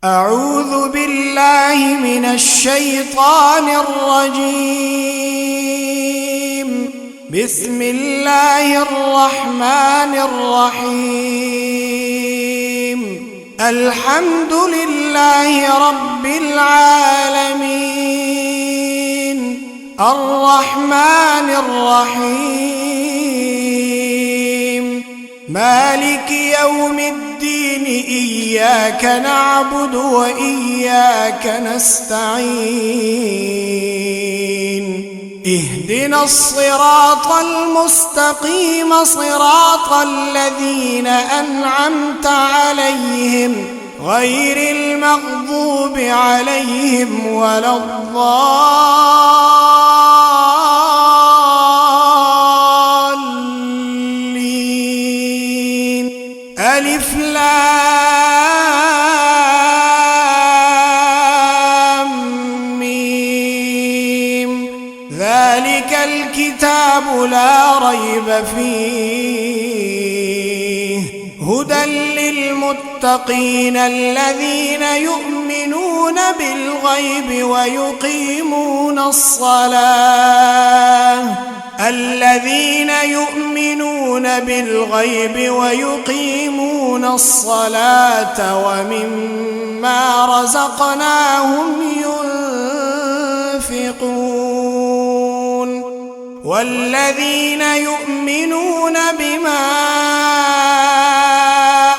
أعوذ بالله من الشيطان الرجيم. بسم الله الرحمن الرحيم. الحمد لله رب العالمين، الرحمن الرحيم، مالك يوم الدين، إياك نعبد وإياك نستعين. اهدنا الصراط المستقيم، صراط الذين أنعمت عليهم غير المغضوب عليهم ولا الضالين. ألف لام ميم. ذلك الكتاب لا ريب فيه، هدى للمتقين الذين يؤمنون بالغيب ويقيمون الصلاة، الذين يؤمنون بالغيب ويقيمون الصلاة ومما رزقناهم ينفقون، والذين يؤمنون بما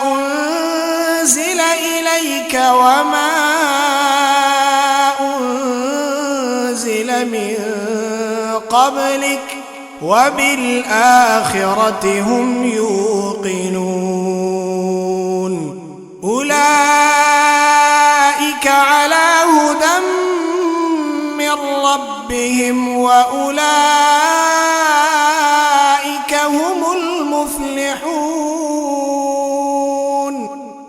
أنزل إليك وما أنزل من قبلك وبالآخرة هم يوقنون. أولئك على هدى من ربهم وأولئك هم المفلحون.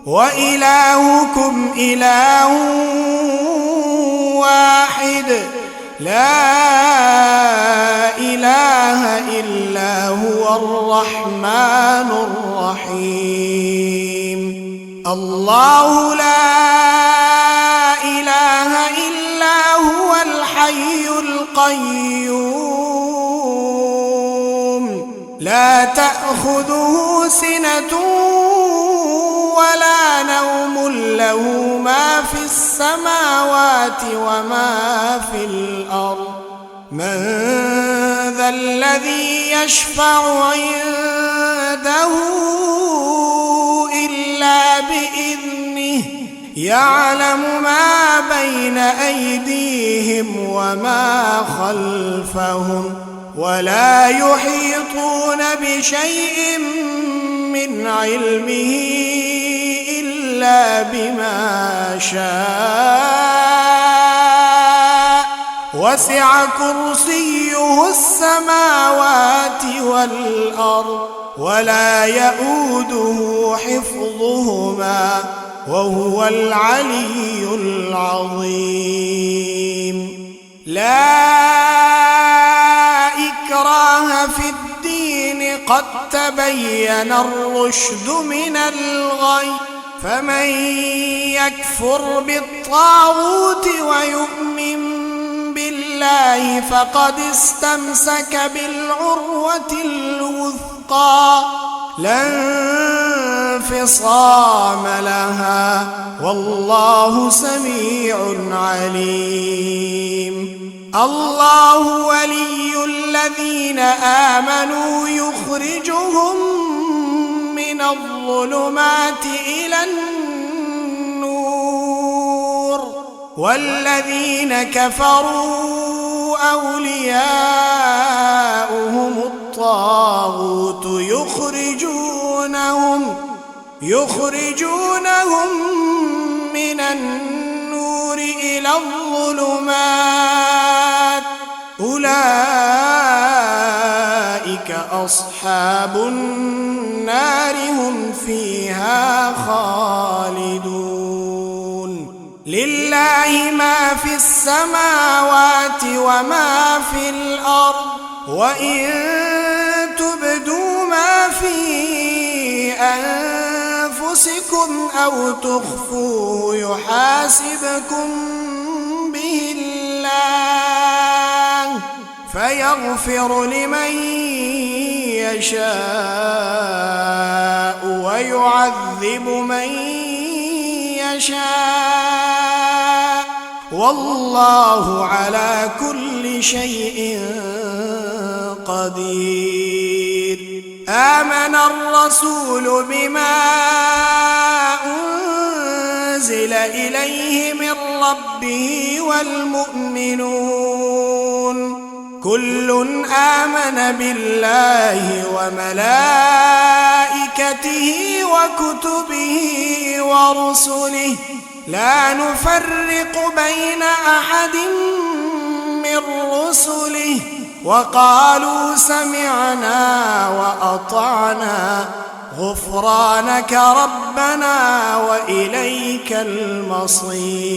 وإلهكم إله واحد، لا إله إلا هو الرحمن الرحيم. الله لا إله إلا هو الحي القيوم، لا تأخذه سنة ولا نوم، له ما في السماوات وما في الأرض. من ذا الذي يشفع عنده إلا بإذنه، يعلم ما بين أيديهم وما خلفهم، ولا يحيطون بشيء من علمه إلا بما شاء، وسع كرسيه السماوات والأرض، ولا يؤوده حفظهما، وهو العلي العظيم. لا إكراه في الدين، قد تبين الرشد من الغي، فمن يكفر بالطاغوت ويؤمن بالله فقد استمسك بالعروة الوثقى، لا انفصام لها، والله سميع عليم. الله ولي الذين آمنوا يخرجهم من الظلمات إلى النور، والذين كفروا أولياؤهم الطاغوت يخرجونهم من النور إلى الظلمات، أولئك أصحاب النار، هم فيها خالدون. لله ما في السماوات وما في الأرض، وإن تبدوا ما في أنفسكم أنفسكم أو تخفوه يحاسبكم به الله فيغفر لمن يشاء ويعذب من يشاء والله على كل شيء قدير. آمن الرسول بما أنزل إليه من ربه والمؤمنون كل آمن بالله وملائكته وكتبه ورسله لا نفرق بين أحد من رسله وقالوا سمعنا وأطعنا غفرانك ربنا وإليك المصير.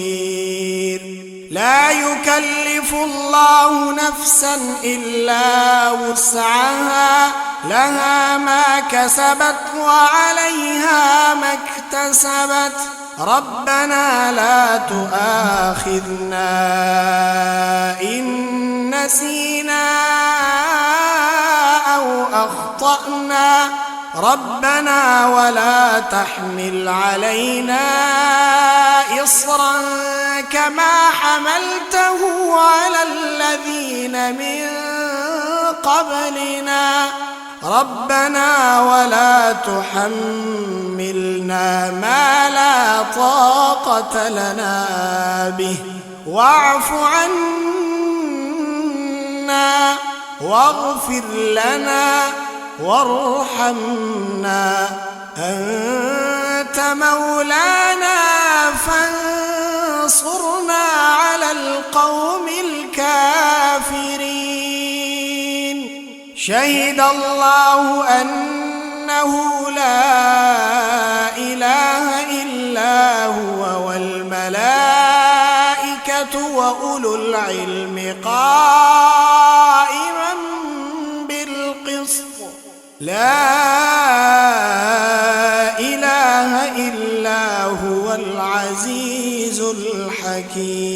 لا يكلف الله نفسا إلا وسعها لها ما كسبت وعليها ما اكتسبت ربنا لا تؤاخذنا إن نسينا أو أخطأنا ربنا ولا تحمل علينا إصرا كما حملته على الذين من قبلنا ربنا ولا تحملنا ما لا طاقة لنا به واعف عنا واغفر لنا وارحمنا أنت مولانا فانصرنا على القوم الكافرين. شهد الله أنه لا إله إلا هو والملائكة وأولو العلم قائما بالقسط لا إله إلا هو العزيز الحكيم.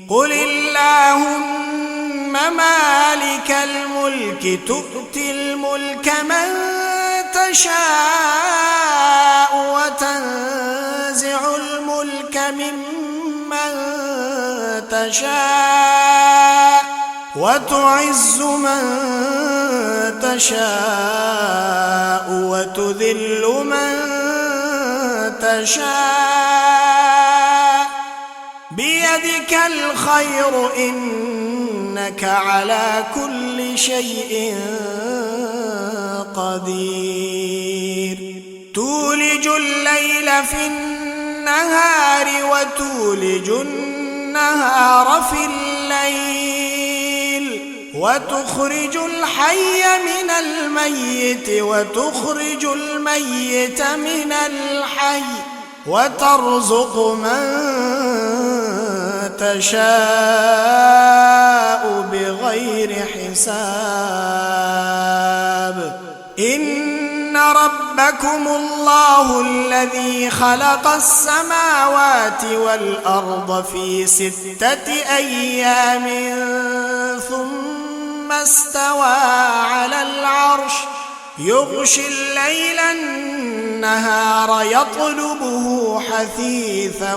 قل اللهم مالك الملك تؤتي الملك من تشاء وتنزع الملك ممن تشاء وتعز من تشاء وتذل من تشاء بيدك الخير إنك على كل شيء قدير. تولج الليل في النهار وتولج النهار في الليل وتخرج الحي من الميت وتخرج الميت من الحي وترزق من تشاء بغير حساب. إن ربكم الله الذي خلق السماوات والأرض في 6 أيام ثم استوى على العرش يغشي الليل النهار يطلبه حثيثا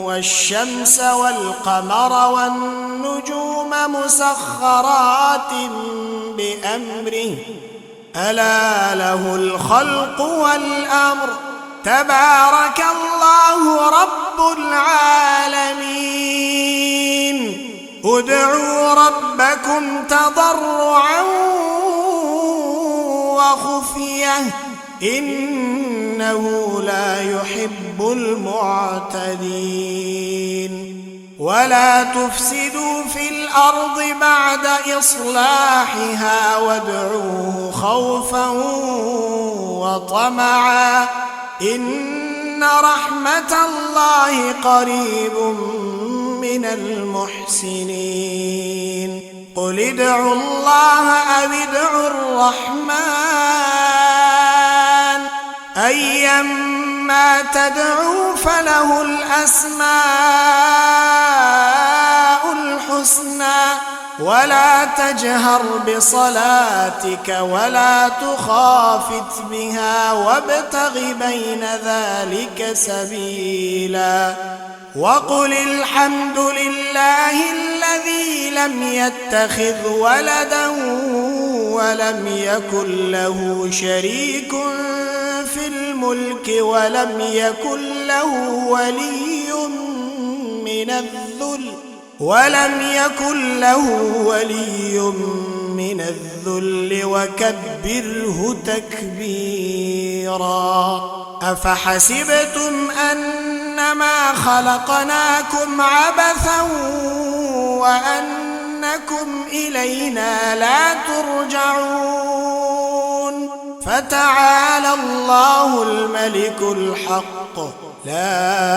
والشمس والقمر والنجوم مسخرات بأمره ألا له الخلق والأمر تبارك الله رب العالمين. ادعوا ربكم تضرعا وخفية إنه لا يحب المعتدين. ولا تفسدوا في الأرض بعد إصلاحها وادعوه خوفا وطمعا إن رحمة الله قريب من المحسنين. قل ادعوا الله أو ادعوا الرحمن أيما تدعوا فله الأسماء الحسنى ولا تجهر بصلاتك ولا تخافت بها وابتغ بين ذلك سبيلا وقل الحمد لله الذي لم يتخذ ولدا ولم يكن له شريك في الملك ولم يكن له ولي من الذل وكبره تكبيرا أفحسبتم أنما خلقناكم عبثا وأنكم إلينا لا ترجعون فتعالى الله الملك الحق لا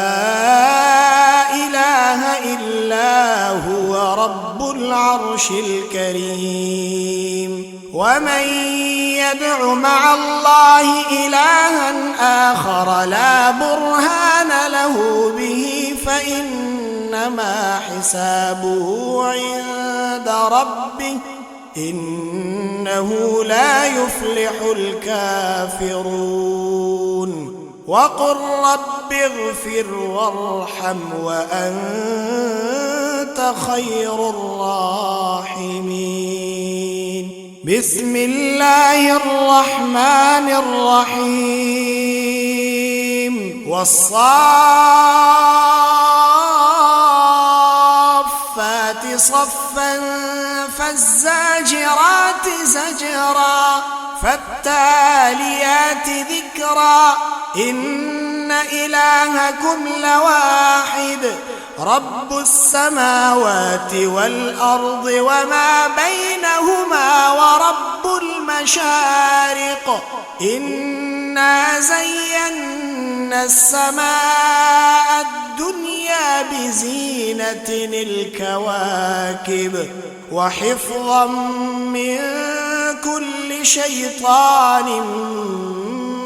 إله إلا هو رب العرش الكريم ومن يدع مع الله إلها آخر لا برهان له به فإنما حسابه عند ربه إنه لا يفلح الكافرون وقل رب اغفر وارحم وأنت خير الراحمين بسم الله الرحمن الرحيم والصافات صفا فالزاجرات زجرا فالتاليات ذكرا إن إلهكم لواحد رب السماوات والأرض وما بينهما ورب المشارق إنا زينا السماء الدنيا بزينة الكواكب وحفظا من كل شيطان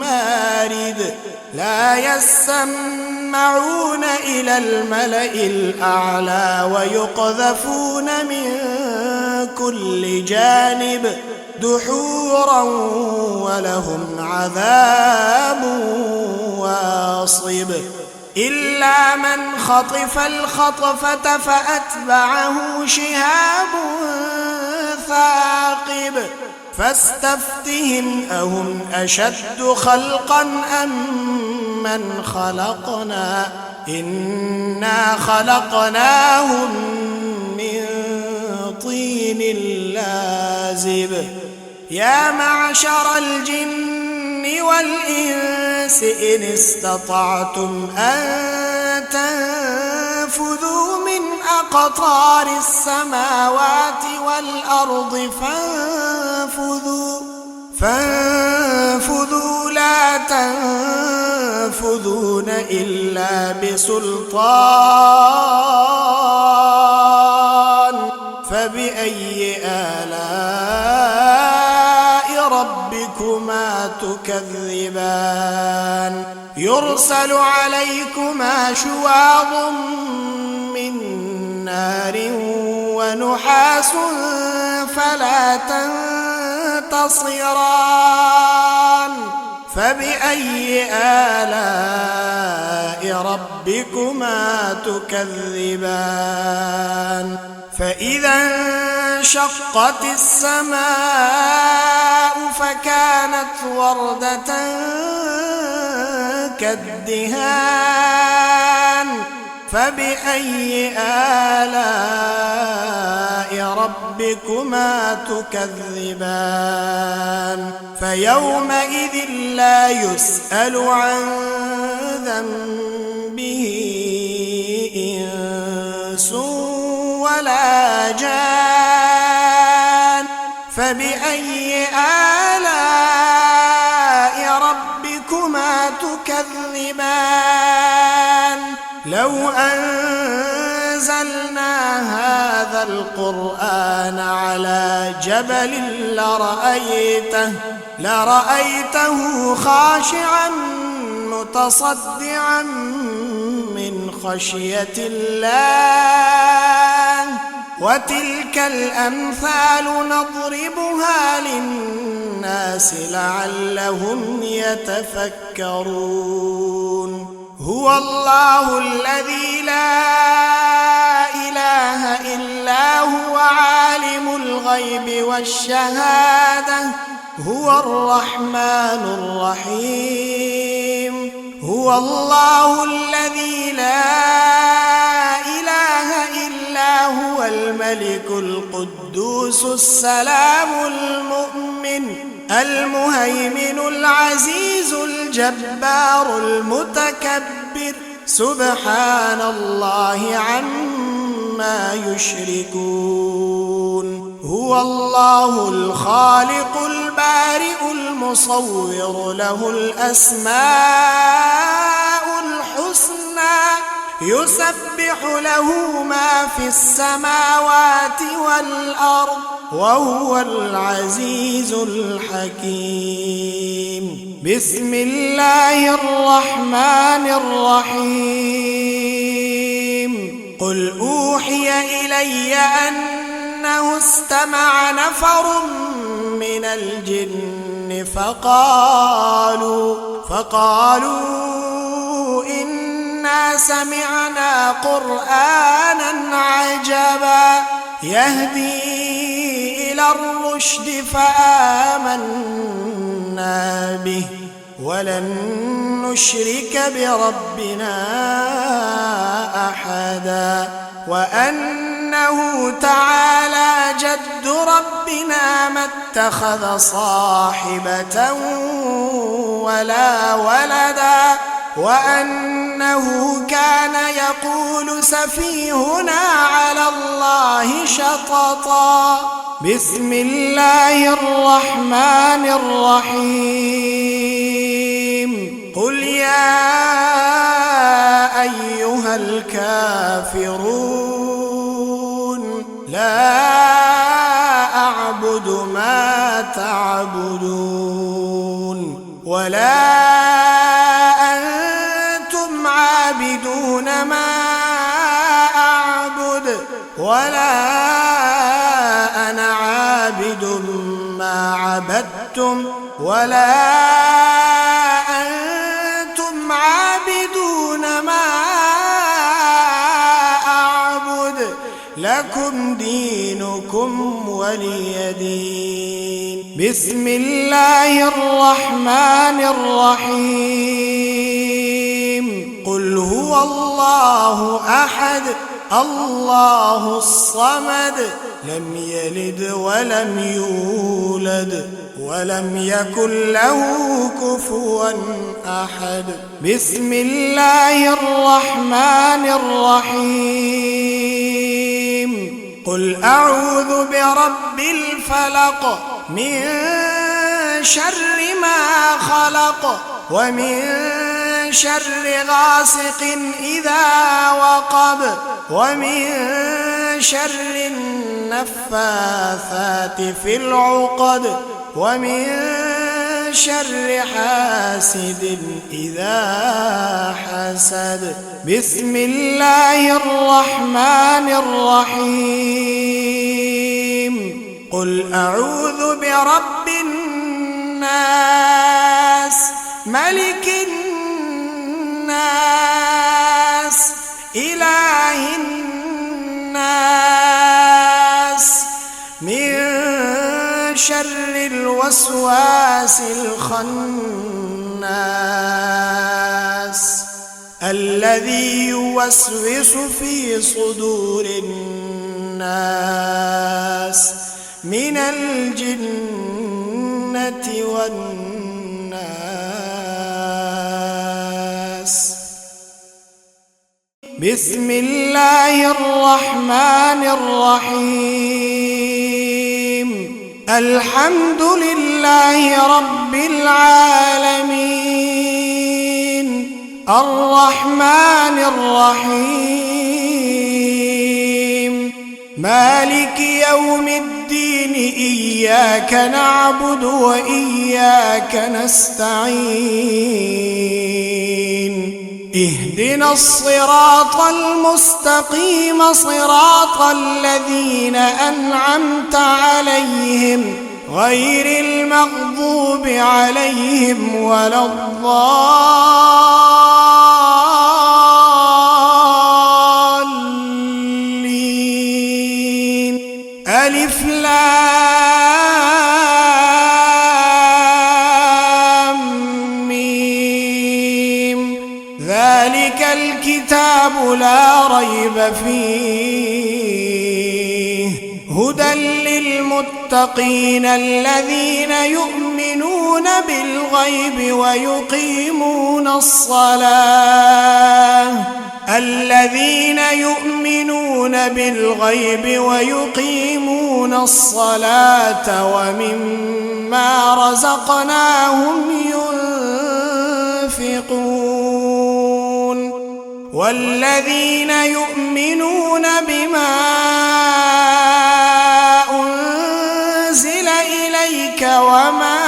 مارد لا يسمعون إلى الملأ الأعلى ويقذفون من كل جانب دحورا ولهم عذاب واصب إلا من خطف الخطفة فأتبعه شهاب ثاقب فاستفتهم أهم أشد خلقا أم من خلقنا إنا خلقناهم من طين لازب يا معشر الجن والإنس إن استطعتم أن تنفذوا من أقطار السماوات والأرض فانفذوا لا تنفذون إلا بسلطان فبأي آلاء ربكما تكذبان يرسل عليكما شواظ من نار ونحاس فلا تنتصران فبأي آلاء ربكما تكذبان فإذا انشقت السماء فكانت وردة كالدهان فبأي آلاء ربكما تكذبان فيومئذ لا يسأل عن ذنبه إنس ولا جان فبأي آلاء ربكما تكذبان لو أن أنزلنا هذا القرآن على جبل لرأيته خاشعا متصدعا من خشية الله وتلك الأمثال نضربها للناس لعلهم يتفكرون هو الله الذي لا إله إلا هو عالم الغيب والشهادة هو الرحمن الرحيم هو الله الذي لا إله إلا هو الملك القدوس السلام المؤمن المهيمن العزيز الجبار المتكبر سبحان الله عما يشركون هو الله الخالق البارئ المصور له الأسماء الحسنى يسبح له ما في السماوات والأرض وهو العزيز الحكيم بسم الله الرحمن الرحيم قل أوحي إلي أنه استمع نفر من الجن فقالوا إنا سمعنا قرآنا عجبا يهدي إلى الرشد فآمنا به ولن نشرك بربنا أحدا وأنه تعالى جد ربنا ما اتخذ صاحبة ولا ولدا وأنه كان يقول سفيهنا على الله شططا بسم الله الرحمن الرحيم قل يا أيها الكافرون لا أعبد ما تعبدون ولا أنتم عابدون ما أعبد ولا أنا عابد ما عبدتم ولا أنتم عابدون ما أعبد لكم دينكم ولي دين بسم الله الرحمن الرحيم قل هو الله أحد الله الصمد لم يلد ولم يولد ولم يكن له كفوا أحد بسم الله الرحمن الرحيم قل أعوذ برب الفلق من شر ما خلق ومن شر غاسق إذا وقب ومن شر النفاثات في العقد ومن شر حاسد إذا حسد بسم الله الرحمن الرحيم قل أعوذ برب الناس ملك الناس إله الناس من شر الوسواس الخناس الذي يوسوس في صدور الناس من الجنة والناس بسم الله الرحمن الرحيم الحمد لله رب العالمين الرحمن الرحيم مالك يوم الدين إياك نعبد وإياك نستعين اهدنا الصراط المستقيم صراط الذين أنعمت عليهم غير المغضوب عليهم ولا الضالين ألف لام ميم ذلك الكتاب لا ريب فيه هدى للمتقين الذين يؤمنون بالغيب ويقيمون الصلاة ومما رزقناهم ينفقون والذين يؤمنون بما أنزل إليك وما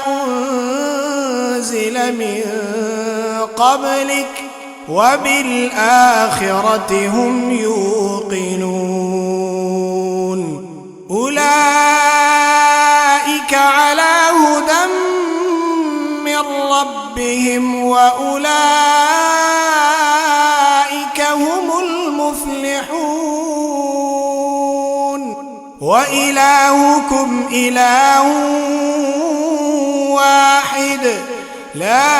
أنزل من قبلك وبالآخرة هم يوقنون أولئك على هدى من ربهم وأولئك هم المفلحون وإلهكم إله واحد لا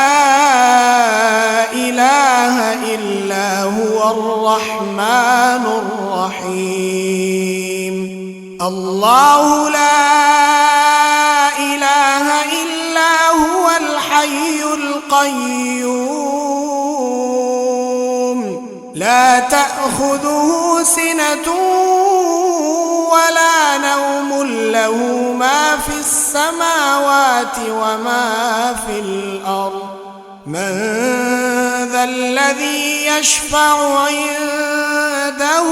إله إلا هو الرحمن الرحيم الله لا إله إلا هو الحي القيوم لا تأخذه سنة ولا نوم له ما في السماوات وما في الأرض من ذا الذي يشفع عنده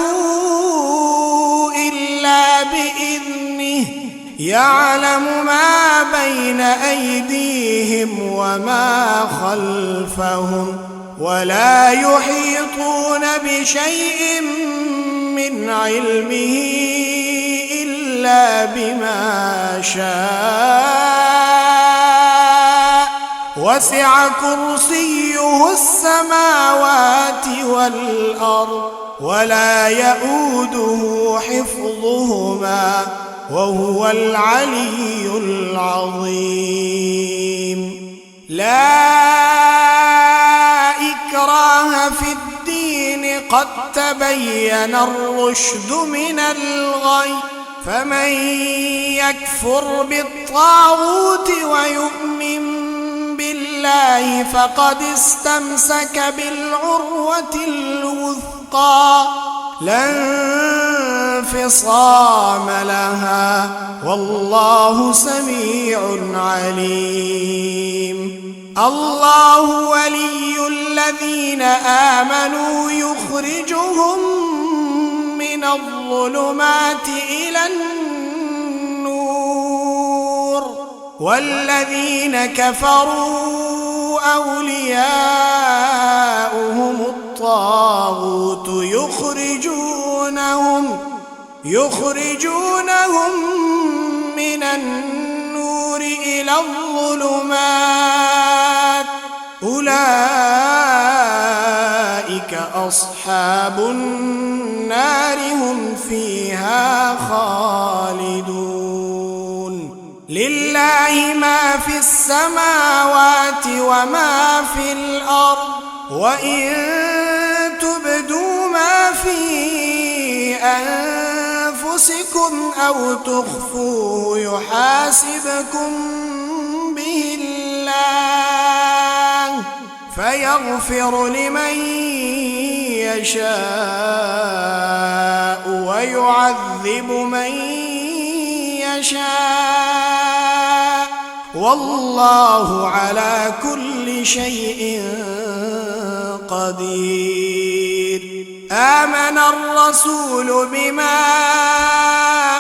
إلا بإذنه يعلم ما بين أيديهم وما خلفهم ولا يحيطون بشيء من علمه إلا بما شاء وسع كرسيه السماوات والأرض ولا يؤوده حفظهما وهو العلي العظيم لا إكراه في الدين قد تبين الرشد من الغي فمن يكفر بالطاغوت ويؤمن بالله فقد استمسك بالعروة الوثقى لا انفصام لها والله سميع عليم الله ولي الذين آمنوا يخرجهم من الظلمات إلى النور والذين كفروا أولياؤهم الطاغوت يخرجونهم من النور إلى الظلمات أولئك أصحاب النار هم فيها خالدون لله ما في السماوات وما في الأرض وإن تبدوا ما في أنفسكم أو تخفوه يحاسبكم به الله فيغفر لمن يشاء ويعذب من يشاء والله على كل شيء قدير آمن الرسول بما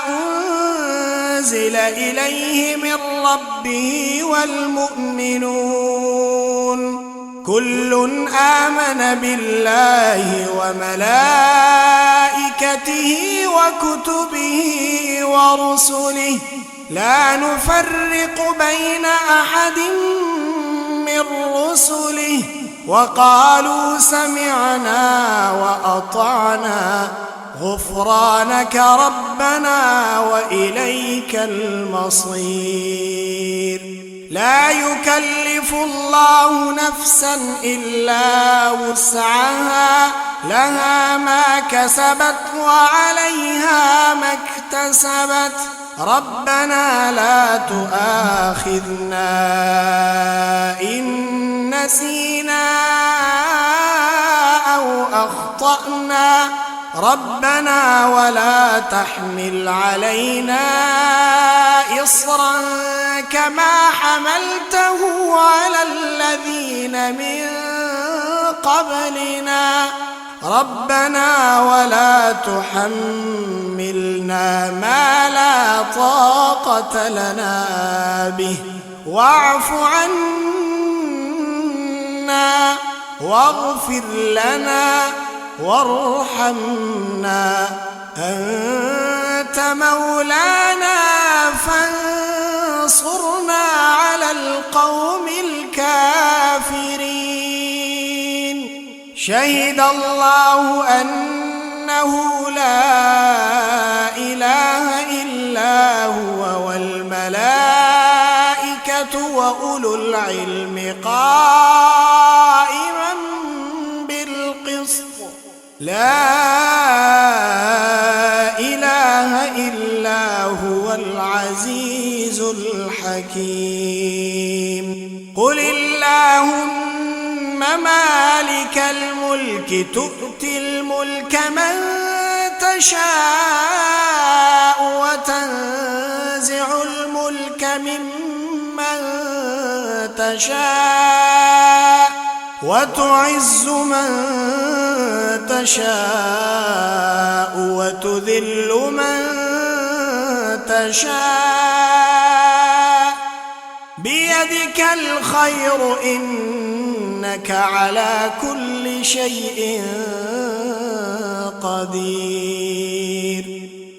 أنزل إليه من ربه والمؤمنون كل آمن بالله وملائكته وكتبه ورسله لا نفرق بين أحد من رسله وقالوا سمعنا وأطعنا غفرانك ربنا وإليك المصير لا يكلف الله نفسا إلا وسعها لها ما كسبت وعليها ما اكتسبت ربنا لا تؤاخذنا إن نسينا أو أخطأنا ربنا ولا تحمل علينا إصرا كما حملته على الذين من قبلنا ربنا ولا تحملنا ما لا طاقة لنا به واعف عنا واغفر لنا وارحمنا أنت مولانا فانصرنا على القوم الكافرين شهد الله أنه لا إله إلا هو والملائكة وأولو العلم قائما بالقسط لا إله إلا هو العزيز الحكيم قل اللهم مالك الملك تؤتي الملك من تشاء وتنزع الملك ممن تشاء وتعز من تشاء وتذل من تشاء بيدك الخير إنك على كل شيء قدير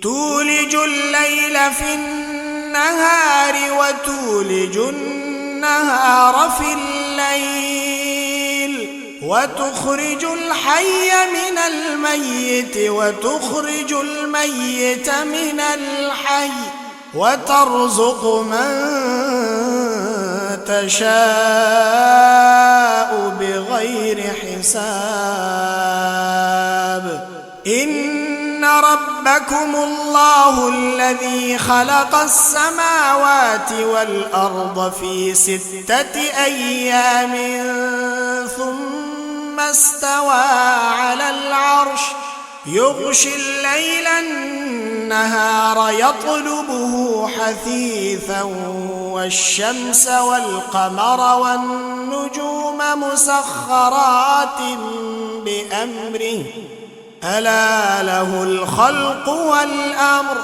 تولج الليل في النهار وتولج النهار في الليل وتخرج الحي من الميت وتخرج الميت من الحي وترزق من تشاء بغير حساب إن ربكم الله الذي خلق السماوات والأرض في 6 أيام ثم استوى على العرش يغشي الليل النهار يطلبه حثيثا والشمس والقمر والنجوم مسخرات بأمره ألا له الخلق والأمر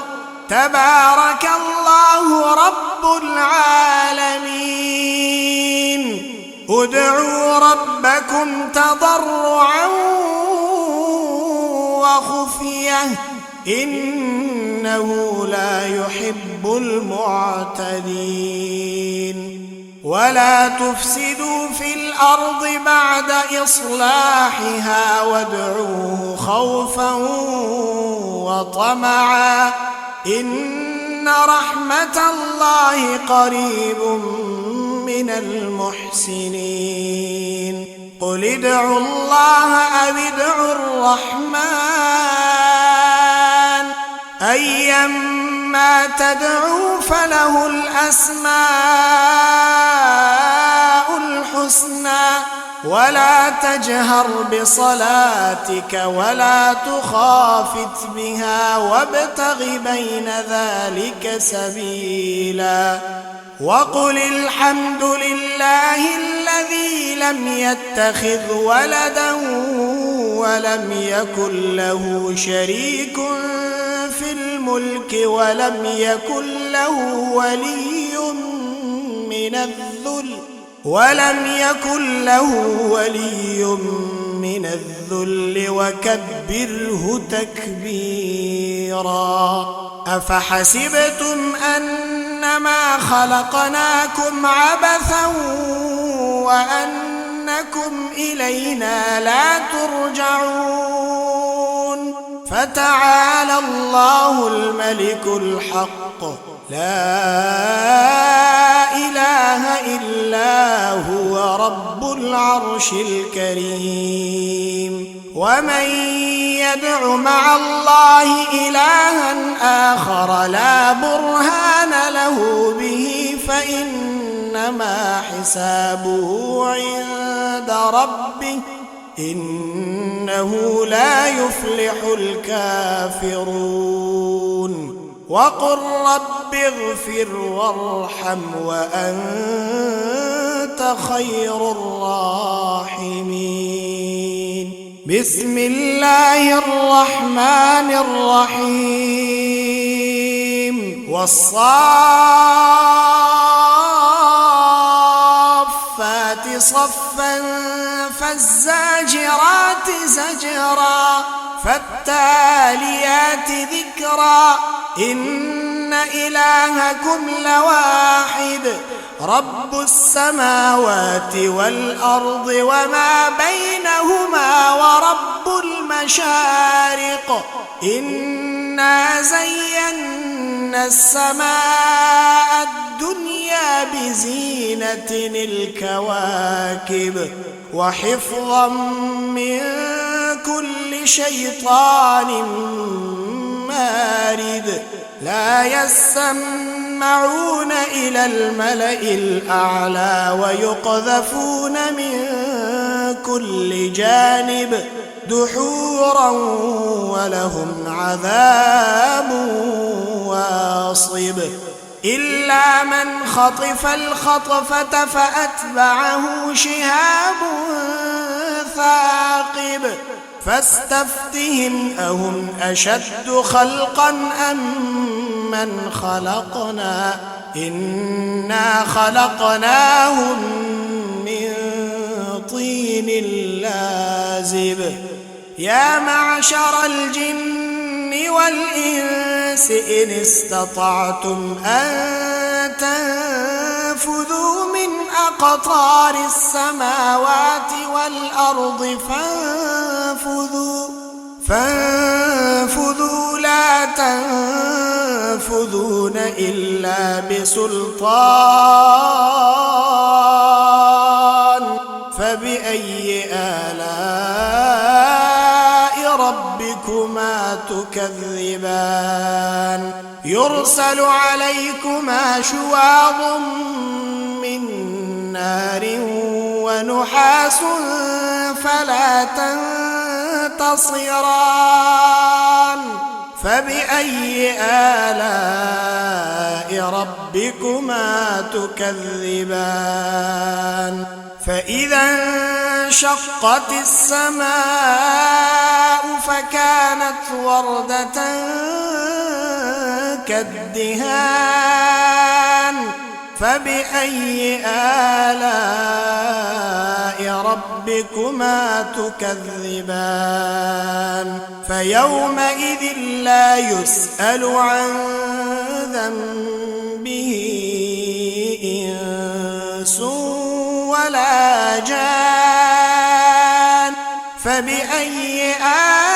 تبارك الله رب العالمين ادعوا ربكم تضرعا وخفية إنه لا يحب المعتدين ولا تفسدوا في الأرض بعد إصلاحها وادعوه خوفا وطمعا إن رحمة الله قريب من المحسنين قل ادعوا الله أو ادعوا الرحمن أيما تدعوا فله الأسماء الحسنى ولا تجهر بصلاتك ولا تخافت بها وابتغ بين ذلك سبيلا وقل الحمد لله الذي لم يتخذ ولدا ولم يكن له شريك في الملك ولم يكن له ولي من الذل وكبره تكبيرا. أفحسبتم أنما خلقناكم عبثا وأنكم إلينا لا ترجعون فتعالى الله الملك الحق لا إله إلا هو رب العرش الكريم. ومن يدع مع الله إلها آخر لا برهان له به فإنما حسابه عند ربه إنه لا يفلح الكافرون. وقل رب اغفر وارحم وأنت خير الراحمين. بسم الله الرحمن الرحيم. والصافات صفا فالزاجرات زجرا فالتاليات ذكرا إن إلهكم لواحد رب السماوات والأرض وما بينهما ورب المشارق إنا زينا السماء الدنيا بزينة الكواكب وحفظا من كل شيطان مارد لا يسمعون إلى الملأ الأعلى ويقذفون من كل جانب دحورا ولهم عذاب واصب إلا من خطف الخطفة فأتبعه شهاب ثاقب فاستفتهم أهم أشد خلقا أم من خلقنا إنا خلقناهم من طين لازب. يا معشر الجن والإنس إن استطعتم أن تنفذوا من أقطار السماوات والأرض فانفذوا لا تنفذون إلا بسلطان. فبأي آلاء ربكما تكذبان. يرسل عليكما شواظ من نار ونحاس فلا تنتصران. فبأي آلاء ربكما تكذبان. فإذا انشقت السماء فكانت وردة كالدهان. فبأي آلاء ربكما تكذبان. فيومئذ لا يسأل عن ذنبه إنس ولا جان. فبأي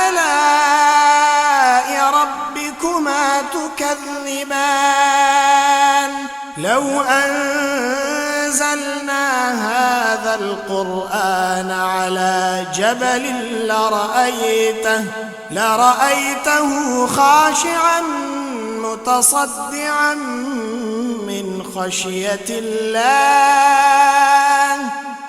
آلاء ربكما تكذبان. لو أنزلنا هذا القرآن على جبل لرأيته خاشعا متصدعا من خشية الله.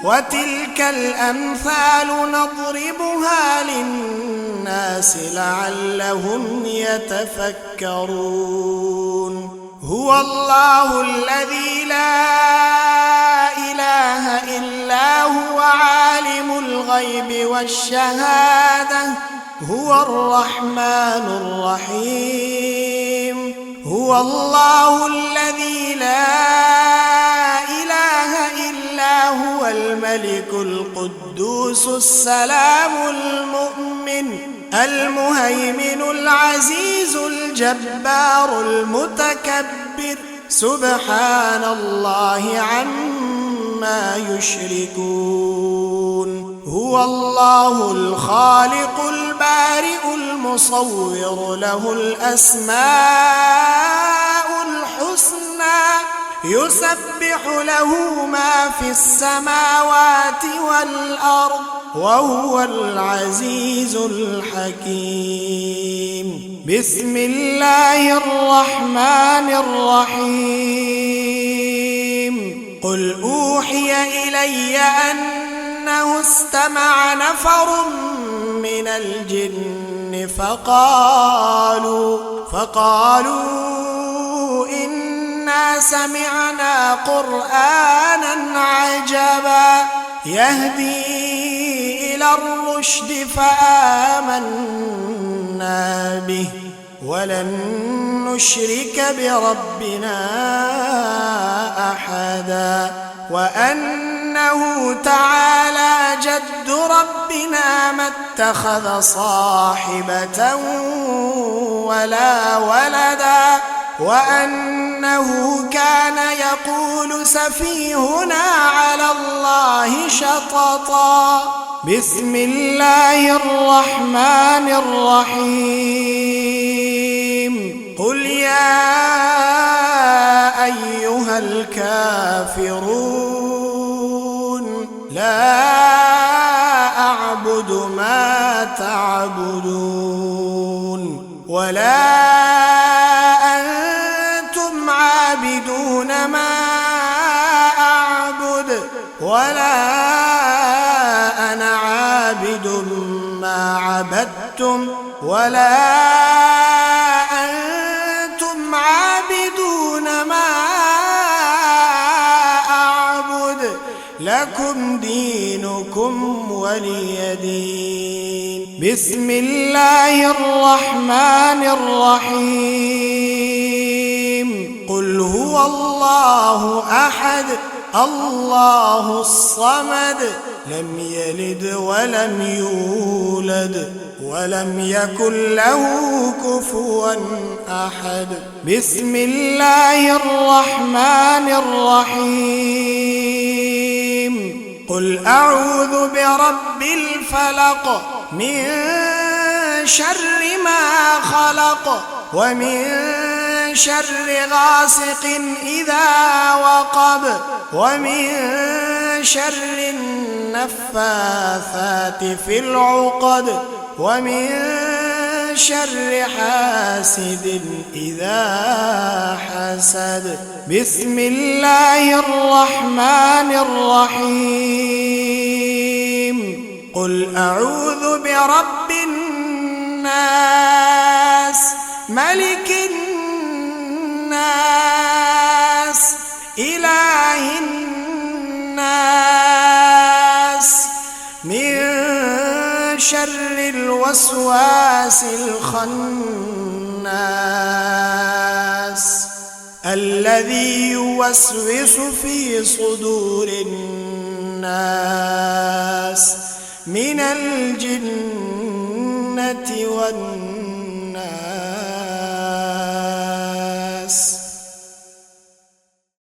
وتلك الأمثال نضربها للناس لعلهم يتفكرون. هو الله الذي لا إله إلا هو عالم الغيب والشهادة هو الرحمن الرحيم هو الله الذي لا إله إلا هو الملك القدوس السلام المؤمن المهيمن العزيز الجبار المتكبر سبحان الله عما يشركون هو الله الخالق البارئ المصور له الأسماء الحسنى يسبح له ما في السماوات والأرض وهو العزيز الحكيم بسم الله الرحمن الرحيم قل أوحي إلي أنه استمع نفر من الجن فقالوا إنا سمعنا قرآنا عجبا يهدي إلى الرشد فآمنا به ولن نشرك بربنا أحدا وأنه تعالى جد ربنا ما اتخذ صاحبة ولا ولدا وأنه كان يقول سفيهنا على الله شططا بسم الله الرحمن الرحيم قل يا أيها الكافرون لا أعبد ما تعبدون ولا أنتم عابدون ما أعبد ولا أنا عابد ما عبدتم ولا أنتم عابدون ما أعبد لكم دينكم ولي دين بسم الله الرحمن الرحيم قل هو الله أحد الله الصمد لم يلد ولم يولد ولم يكن له كفوا أحد بسم الله الرحمن الرحيم قل أعوذ برب الفلق من شر ما خلق ومن شر غاسق إذا وقب ومن شر النفاثات في العقد ومن شر حاسد إذا حسد بسم الله الرحمن الرحيم قل أعوذ برب الناس ملك الناس إله الناس من شر الوسواس الخناس الذي يوسوس في صدور الناس من الجنة والناس